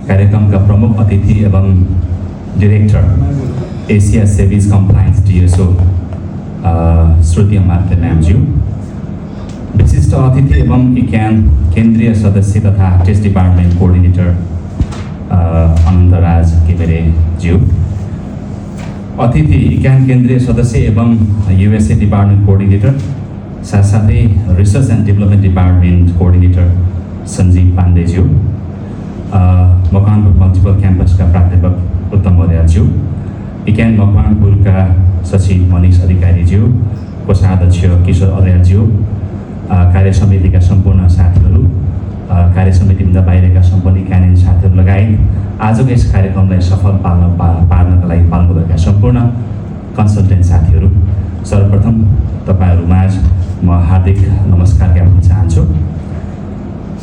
कार्यक्रमका प्रमुख अतिथि एवं डाइरेक्टर एसिया सेभिज कम्प्लायन्स डिएसओ श्रुति अमात्य म्यामज्यू, विशिष्ट अतिथि एवं इक्यान केन्द्रीय सदस्य तथा टेस्ट डिपार्टमेन्ट कोअर्डिनेटर अनन्तराज केवेरेज्यू, अतिथि इक्यान केन्द्रीय सदस्य एवं युएसए डिपार्टमेन्ट कोअर्डिनेटर साथसाथै research and development department coordinator Sanjeev पाण्डेज्यू, मकवानपुर मल्टिपल क्याम्पसका प्राध्यापक उत्तम अर्यालज्यू, इक्यान मकवानपुरका सचिव मनिष अधिकारीज्यू, कोषाध्यक्ष किशोर अर्यालज्यू, कार्य समितिका सम्पूर्ण साथीहरू, कार्य समितिभन्दा बाहिरका सम्पूर्ण इक्यान साथीहरू लगायत आजको यस कार्यक्रमलाई सफल पार्नका लागि पाल्नुभएका सम्पूर्ण कन्सल्टेन्ट साथीहरू, सर्वप्रथम तपाईँहरूमाझ म हार्दिक नमस्कार ज्ञापन चाहन्छु।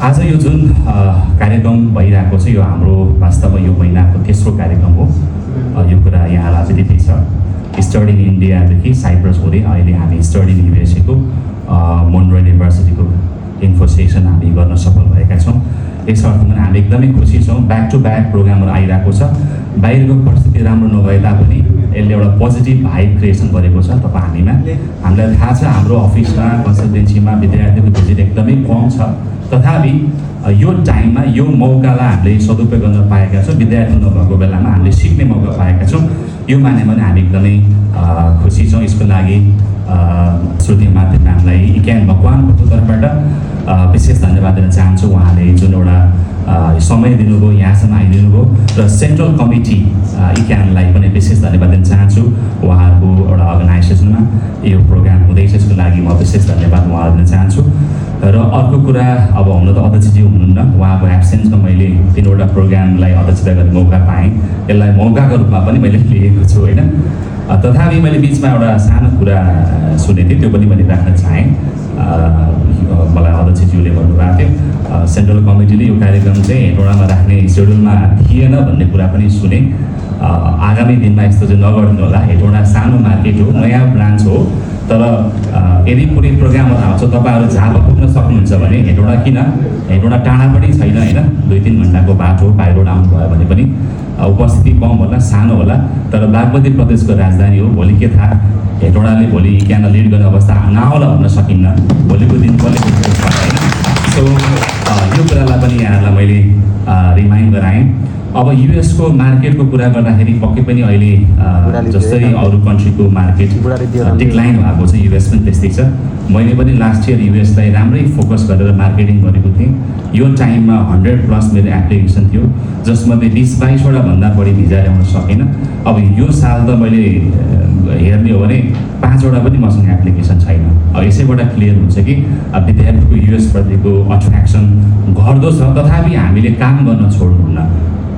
आज यो जुन कार्यक्रम भइरहेको छ यो हाम्रो वास्तवमा यो महिनाको तेस्रो कार्यक्रम हो। यो कुरा यहाँलाई अलिकति छ। स्टडी इन इन्डियादेखि साइप्रस हुँदै अहिले हामी स्टडी इन युएसएको मोनरो युनिभर्सिटीको इन्फो सेसन हामी गर्न सफल भएका छौँ। यस अर्थमा हामी एकदमै खुसी छौँ। ब्याक टु ब्याक प्रोग्रामहरू आइरहेको छ। बाहिरको परिस्थिति राम्रो नभए तापनि यसले एउटा पोजिटिभ भाइब क्रिएसन गरेको छ हामीलाई थाहा छ। हाम्रो अफिसमा कन्सल्टेन्सीमा विद्यार्थीको भिजिट एकदमै कम छ, तथापि यो टाइममा यो मौकालाई हामीले सदुपयोग गर्न पाएका छौँ। विद्यार्थी नभएको बेलामा हामीले सिक्ने मौका पाएका छौँ। यो मानेमा पनि हामी एकदमै खुसी छौँ। यसको लागि श्रुति माथि म्यामलाई इक्यान मकवानपुरको तर्फबाट विशेष धन्यवाद दिन चाहन्छु। उहाँले जुन एउटा समय दिनुभयो, यहाँसम्म आइदिनु भयो र सेन्ट्रल कमिटी इक्यानलाई पनि विशेष धन्यवाद दिन चाहन्छु। उहाँहरूको एउटा अर्गनाइजेसनमा यो प्रोग्राम हुँदैछ, यसको लागि म विशेष धन्यवाद उहाँलाई दिन चाहन्छु। र अर्को कुरा, अब हुन त अध्यक्षजी हुनुहुन्न, उहाँको एब्सेन्समा मैले 3वटा प्रोग्रामलाई अध्यक्षता गर्ने मौका पाएँ। यसलाई मौकाको रूपमा पनि मैले लिएको छु होइन। तथापि मैले बिचमा एउटा सानो कुरा सुनेको थिएँ, त्यो पनि मैले राख्न चाहेँ। मलाई अध्यक्षज्यूले भन्नुभएको थियो सेन्ट्रल कमिटीले यो कार्यक्रम चाहिँ हेटौँडामा राख्ने सेड्युलमा थिएन भन्ने कुरा पनि सुने। आगामी दिनमा यस्तो चाहिँ नगर्नु होला। हेटौँडा सानो मार्केट हो, नयाँ ब्रान्च हो, तर यदि कुनै प्रोग्रामहरू आउँछ तपाईँहरू झापा पुग्न सक्नुहुन्छ भने हेटौँडा किन, हेटौँडा टाढा पनि छैन होइन। 2-3 घन्टाको बाटो बाहिर आउनुभयो भने पनि उपस्थिति कम होला, सानो होला, तर बागमती प्रदेशको राजधानी हो। भोलि के थाहा, हेटौँडाले भोलि इक्यानलाई लिड गर्ने अवस्था नआउला भन्न सकिन्न। भोलिको दिन कसले होइन। सो यो कुरालाई पनि यहाँहरूलाई मैले रिमाइन्ड गराएँ। अब युएसको मार्केटको कुरा गर्दाखेरि पक्कै पनि अहिले जस्तै अरू कन्ट्रीको मार्केट डिक्लाइन भएको छ, युएस पनि त्यस्तै छ। मैले पनि लास्ट इयर युएसलाई राम्रै फोकस गरेर मार्केटिङ गरेको थिएँ। यो टाइममा 100+ मेरो एप्लिकेसन थियो, जसमध्ये 20-22वटा भन्दा बढी भिजा ल्याउन सकेन। अब यो साल त मैले हेर्ने हो भने 5वटा पनि मसँग एप्लिकेसन छैन। अब यसैबाट क्लियर हुन्छ कि विद्यार्थीको युएसप्रतिको अट्र्याक्सन घट्दो छ। तथापि हामीले काम गर्न छोड्नुहुन्न,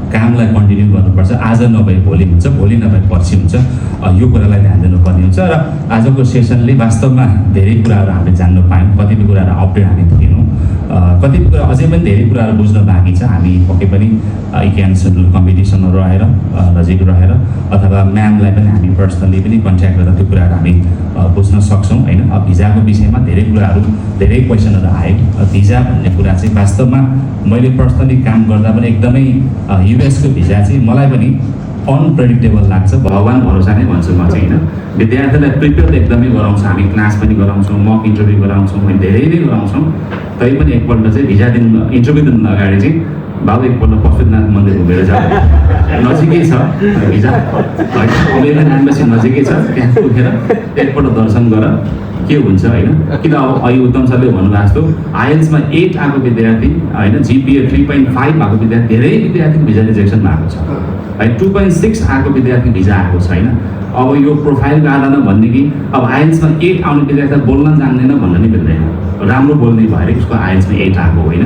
कामलाई कन्टिन्यू गर्नुपर्छ। आज नभए भोलि हुन्छ, भोलि नभए पर्सि हुन्छ। यो कुरालाई ध्यान दिनुपर्ने हुन्छ। र आजको सेसनले वास्तवमा धेरै कुराहरू हामीले जान्न पायौँ। कतिपय कुराहरू अपडेट हामी थिएनौँ, कतिपय कुरा अझै पनि धेरै कुराहरू बुझ्न बाँकी छ। हामी पक्कै पनि इक्यान सेन्ट्रल कम्पिटिसनमा रहेर नजिक रहेर अथवा म्यामलाई पनि हामी पर्सनली पनि कन्ट्याक्ट गरेर त्यो कुराहरू हामी बुझ्न सक्छौँ होइन। अब भिजाको विषयमा धेरै कुराहरू, धेरै क्वेसनहरू आयो। भिजा भन्ने कुरा चाहिँ वास्तवमा मैले पर्सनली काम गर्दा पनि एकदमै युएसको भिजा चाहिँ मलाई पनि अनप्रेडिक्टेबल लाग्छ। भगवान् भरोसा नै भन्छु म चाहिँ होइन। विद्यार्थीलाई प्रिपेयर एकदमै गराउँछ, हामी क्लास पनि गराउँछौँ, मक इन्टरभ्यू गराउँछौँ, हामी धेरै नै गराउँछौँ। तैपनि एकपल्ट चाहिँ भिजा दिनु, इन्टरभ्यू दिनु अगाडि चाहिँ बाबु एकपल्ट पशुपतिनाथ मन्दिर घुमेर जाऊ, नजिकै छ भिजा होइन, अमेरिकन एम्बेसी नजिकै छ, त्यहाँ पुगेर एकपल्ट दर्शन गर के हुन्छ होइन। किन अब अहिले उत्तम सरले भन्नुभएको जस्तो आइएल्समा 8 आएको विद्यार्थी होइन, जिपिए 3.5 भएको विद्यार्थी, धेरै विद्यार्थीको भिजा रिजेक्सन भएको छ है। 2.6 आएको विद्यार्थी भिजा आएको छैन। अब यो प्रोफाइलको आधारमा भन्ने कि अब आइएल्समा 8 आउने विद्यार्थी बोल्न जान्दैन भन्न नि मिल्दैन। राम्रो बोल्ने भएर उसको आइएल्समा 8 आएको होइन,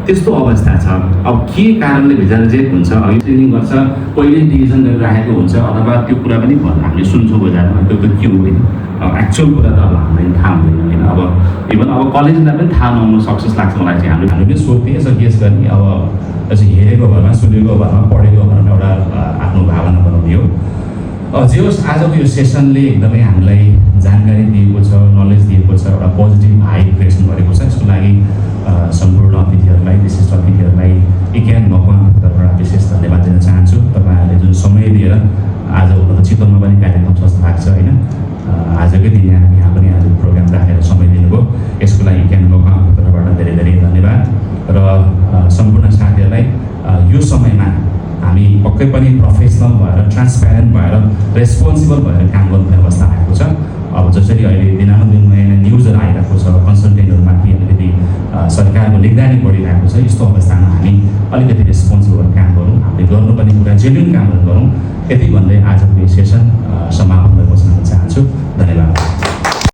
त्यस्तो अवस्था छ। अब के कारणले भिजा रिजेक्ट हुन्छ, अघि ट्रेनिङ गर्छ, कहिले डिभिजन गरिराखेको हुन्छ, अथवा त्यो कुरा पनि हामीले सुन्छौँ बजारमा, त्यो त के हो होइन। एक्चुअल कुरा त अब हामीलाई थाहा हुँदैन होइन। अब इभन अब कलेजलाई पनि थाहा नहुन सक्छ जस्तो लाग्छ मलाई चाहिँ। हामीले पनि सोध्थेँ यसो गेस गर्ने, अब यसो हेरेको भरमा, सुनेको भरमा, पढेको भरमा एउटा आफ्नो भावना बनाउने हो। जे होस्, आजको यो सेसनले एकदमै हामीलाई जानकारी दिएको छ, नलेज दिएको छ, एउटा पोजिटिभ भाइब क्रिएसन गरेको छ। यसको लागि सम्पूर्ण अतिथिहरूलाई, विशिष्ट अतिथिहरूलाई इक्यान मकवानपुरबाट आजकै दिन यहाँ पनि आज प्रोग्राम राखेर समय दिनुभयो। यसको लागि क्यान मकवानको तर्फबाट धेरै धेरै धन्यवाद र सम्पूर्ण साथीहरूलाई यो समयमा हामी पक्कै पनि प्रोफेसनल भएर ट्रान्सप्यारेन्ट भएर रेस्पोन्सिबल भएर काम गर्नुपर्ने अवस्था आएको छ। अब जसरी अहिले दिनानुदिन नयाँ न्युजहरू आइरहेको छ, कन्सल्टेन्टहरूमाथि अलिकति सरकारको निगरानी बढिरहेको छ, यस्तो